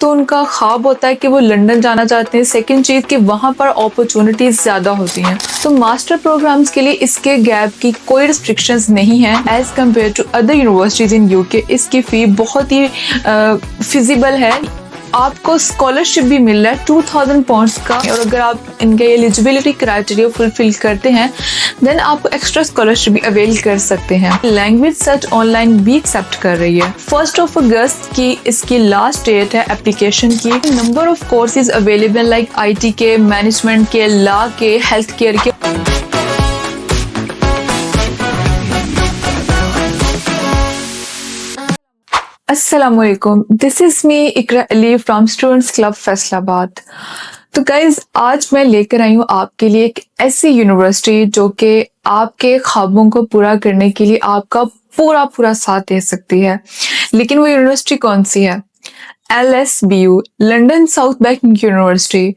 तो उनका ख्वाब होता है कि वो लंदन जाना चाहते हैं। सेकंड चीज़ कि वहाँ पर अपॉर्चुनिटीज़ ज़्यादा होती हैं। तो मास्टर प्रोग्राम्स के लिए इसके गैप की कोई रिस्ट्रिक्शंस नहीं है as compare to other universities in UK. इसकी फ़ी बहुत ही फिजिबल है। आपको स्कॉलरशिप भी मिल रहा है 2000 पाउंड्स का, और अगर आप इनके एलिजिबिलिटी क्राइटेरिया फुलफिल करते हैं देन आप एक्स्ट्रा स्कॉलरशिप भी अवेल कर सकते हैं। लैंग्वेज सर्च ऑनलाइन भी एक्सेप्ट कर रही है। 1 अगस्त की इसकी लास्ट डेट है एप्लीकेशन की। Number of courses available like IT के, मैनेजमेंट के, लॉ के, हेल्थ केयर के। अस्सलामुअलैकुम, this is me Iqra Ali from students club Faisalabad. तो गाइज आज मैं लेकर आई हूँ आपके लिए एक ऐसी यूनिवर्सिटी जो कि आपके ख्वाबों को पूरा करने के लिए आपका पूरा साथ दे सकती है। लेकिन वो यूनिवर्सिटी कौन सी है? LSBU, London south bank university.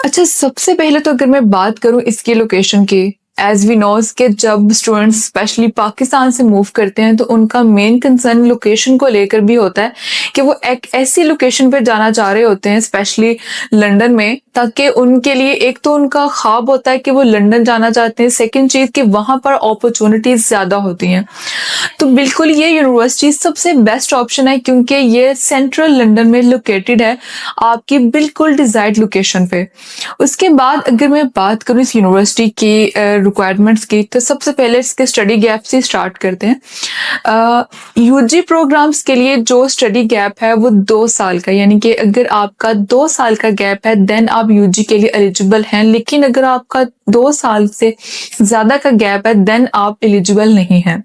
अच्छा, सबसे पहले तो अगर मैं बात करूँ इसकी लोकेशन की, एज वी नोज के जब स्टूडेंट्स स्पेशली पाकिस्तान से मूव करते हैं तो उनका मेन कंसर्न लोकेशन को लेकर भी होता है कि वो एक ऐसी लोकेशन पर जाना चाह रहे होते हैं स्पेशली लंदन में, ताकि उनके लिए एक तो उनका ख्वाब होता है कि वो लंदन जाना चाहते हैं। सेकंड चीज़ कि वहाँ पर अपॉर्चुनिटीज़ ज़्यादा होती हैं। तो बिल्कुल ये यूनिवर्सिटी सबसे बेस्ट ऑप्शन है क्योंकि ये सेंट्रल लंदन में लोकेटेड है, आपकी बिल्कुल डिजायर्ड लोकेशन पे। उसके बाद अगर मैं बात करूँ इस यूनिवर्सिटी की रिक्वायरमेंट्स की, तो सबसे पहले इसके स्टडी गैप से स्टार्ट करते हैं। UG प्रोग्राम्स के लिए जो स्टडी गैप है वो 2 साल का, यानी कि अगर आपका 2 साल का गैप है देन आप UG के लिए एलिजिबल हैं। लेकिन अगर आपका 2 साल से ज्यादा का गैप है देन आप एलिजिबल नहीं हैं।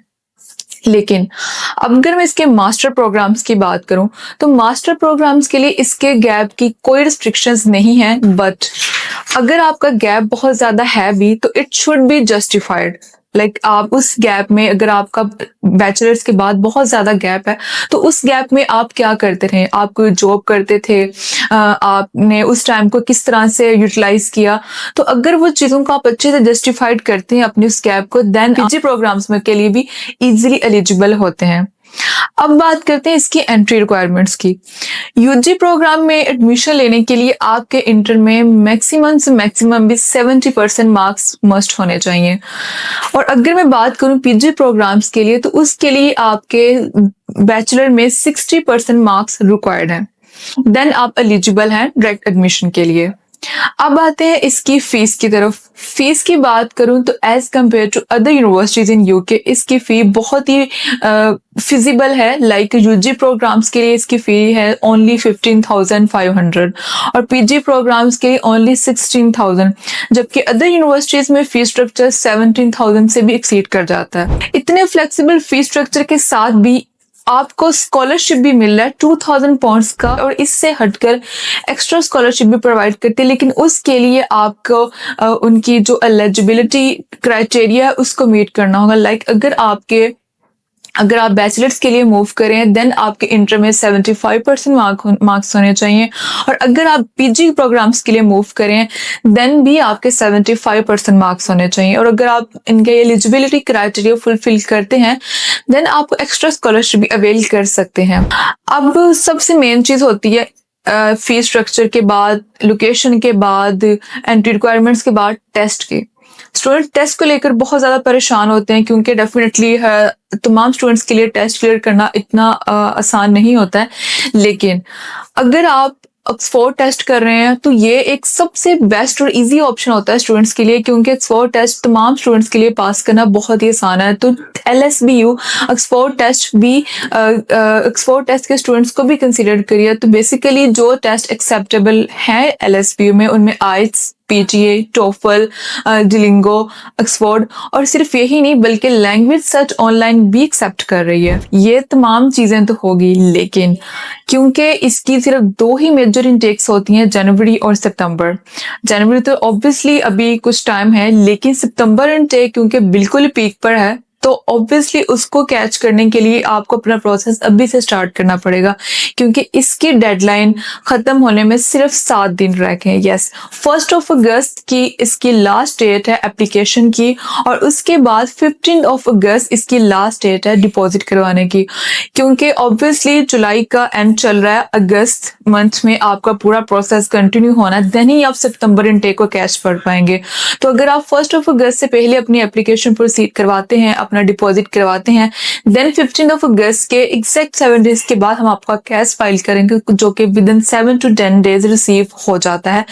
लेकिन अब अगर मैं इसके मास्टर प्रोग्राम्स की बात करूं तो मास्टर प्रोग्राम्स के लिए इसके गैप की कोई रिस्ट्रिक्शंस नहीं है, बट अगर आपका गैप बहुत ज्यादा है भी तो it should be justified. Like आप उस गैप में, अगर आपका बैचलर्स के बाद बहुत ज्यादा गैप है तो उस गैप में आप क्या करते रहे, आप कोई जॉब करते थे, आपने उस टाइम को किस तरह से यूटिलाइज किया। तो अगर वो चीजों को आप अच्छे से जस्टिफाइड करते हैं अपने उस गैप को, देन PG प्रोग्राम्स में के लिए भी इजीली एलिजिबल होते हैं। अब बात करते हैं इसकी एंट्री रिक्वायरमेंट्स की। UG प्रोग्राम में एडमिशन लेने के लिए आपके इंटर में मैक्सिमम से मैक्सिमम भी 70% मार्क्स मस्ट होने चाहिए। और अगर मैं बात करूं PG प्रोग्राम्स के लिए तो उसके लिए आपके बैचलर में 60% मार्क्स रिक्वायर्ड हैं, देन आप एलिजिबल हैं डायरेक्ट एडमिशन के लिए। अब आते हैं इसकी फीस की तरफ। फीस की बात करूं तो as compare to other universities in UK इसकी फी बहुत ही फिजिबल है। लाइक UG प्रोग्राम्स के लिए इसकी फी है ओनली 15,500 और PG प्रोग्राम्स के लिए ओनली 16,000, जबकि अदर यूनिवर्सिटीज में फी स्ट्रक्चर 17,000 से भी एक्सीड कर जाता है। इतने फ्लेक्सिबल फी स्ट्रक्चर के साथ भी आपको स्कॉलरशिप भी मिल रहा है 2000 पाउंड्स का, और इससे हटकर एक्स्ट्रा स्कॉलरशिप भी प्रोवाइड करते हैं। लेकिन उसके लिए आपको उनकी जो एलिजिबिलिटी क्राइटेरिया है उसको मीट करना होगा। लाइक अगर आप बैचलर्स के लिए मूव करें देन आपके इंटर में 75% मार्क्स होने चाहिए, और अगर आप PG प्रोग्राम्स के लिए मूव करें देन भी आपके 75% मार्क्स होने चाहिए। और अगर आप इनके एलिजिबिलिटी क्राइटेरिया फुलफिल करते हैं देन आप एक्स्ट्रा स्कॉलरशिप भी अवेल कर सकते हैं। अब सबसे मेन चीज होती है फी स्ट्रक्चर के बाद, लोकेशन के बाद, एंट्री रिक्वायरमेंट्स के बाद टेस्ट की। स्टूडेंट टेस्ट को लेकर बहुत ज़्यादा परेशान होते हैं क्योंकि डेफिनेटली तमाम स्टूडेंट्स के लिए टेस्ट क्लियर करना इतना आसान नहीं होता है। लेकिन अगर आप ऑक्सफोर्ड टेस्ट कर रहे हैं तो ये एक सबसे बेस्ट और इजी ऑप्शन होता है स्टूडेंट्स के लिए, क्योंकि ऑक्सफोर्ड टेस्ट तमाम स्टूडेंट्स के लिए पास करना बहुत ही आसान है। तो LSBU ऑक्सफोर्ड टेस्ट के स्टूडेंट्स को भी कंसिडर करिए। तो बेसिकली जो टेस्ट एक्सेप्टेबल है LSBU में उनमें IELTS, PTA, TOEFL, Duolingo, Oxford, और सिर्फ यही नहीं बल्कि लैंग्वेज सर्च ऑनलाइन भी एक्सेप्ट कर रही है। ये तमाम चीजें तो होगी, लेकिन क्योंकि इसकी सिर्फ 2 ही मेजर इनटेक्स होती हैं, जनवरी और सितंबर। जनवरी तो ऑब्वियसली अभी कुछ टाइम है, लेकिन सितंबर इनटेक क्योंकि बिल्कुल पीक पर है तो ऑब्वियसली उसको कैच करने के लिए आपको अपना प्रोसेस अभी से स्टार्ट करना पड़ेगा, क्योंकि इसकी डेडलाइन खत्म होने में सिर्फ 7 दिन रह गए हैं। यस, 1 अगस्त की इसकी लास्ट डेट है एप्लीकेशन की, और उसके बाद 15 अगस्त इसकी लास्ट डेट है डिपॉजिट करवाने की। क्योंकि ऑब्वियसली जुलाई का एंड चल रहा है, अगस्त मंथ में आपका पूरा प्रोसेस कंटिन्यू होना, देन ही आप सितंबर इनटेक को कैच कर पाएंगे। तो अगर आप 1 अगस्त से पहले अपनी एप्लीकेशन प्रोसीड करवाते हैं, अपना डिपॉजिट करवाते हैं, देन 15 अगस्त के एग्जैक्ट 7 डेज के बाद हम आपका कैश फाइल करेंगे, जो कि with in 7 to 10 days receive हो जाता है।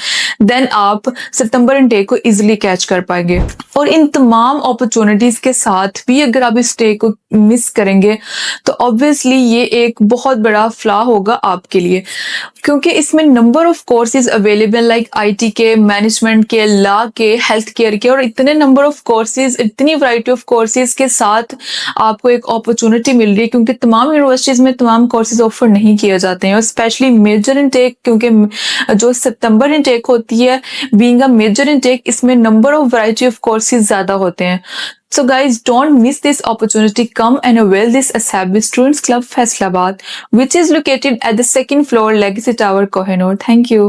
देन आप सितंबर इनटेक को इजिली कैच कर पाएंगे। और इन तमाम अपॉर्चुनिटीज के साथ भी अगर आप इस डे को मिस करेंगे तो ऑब्वियसली ये एक बहुत बड़ा फ्लॉ होगा आपके लिए, क्योंकि इसमें number of courses available like IT के, मैनेजमेंट के, लॉ के, हेल्थ केयर के, और इतने नंबर ऑफ कोर्सेज, इतनी वैरायटी ऑफ कोर्सेज के साथ आपको एक अपॉर्चुनिटी मिल रही है, क्योंकि तमाम यूनिवर्सिटीज में तमाम कोर्सेज ऑफर नहीं किए जाते हैं। और स्पेशली मेजर इनटेक, क्योंकि जो सितंबर इनटेक होती है बीइंग अ मेजर इनटेक, इसमें number of variety of courses ज्यादा होते हैं। So guys, don't miss this opportunity. Come and avail this established Students Club Faisalabad, which is located at the 2nd floor Legacy Tower, Kohinoor. Thank you.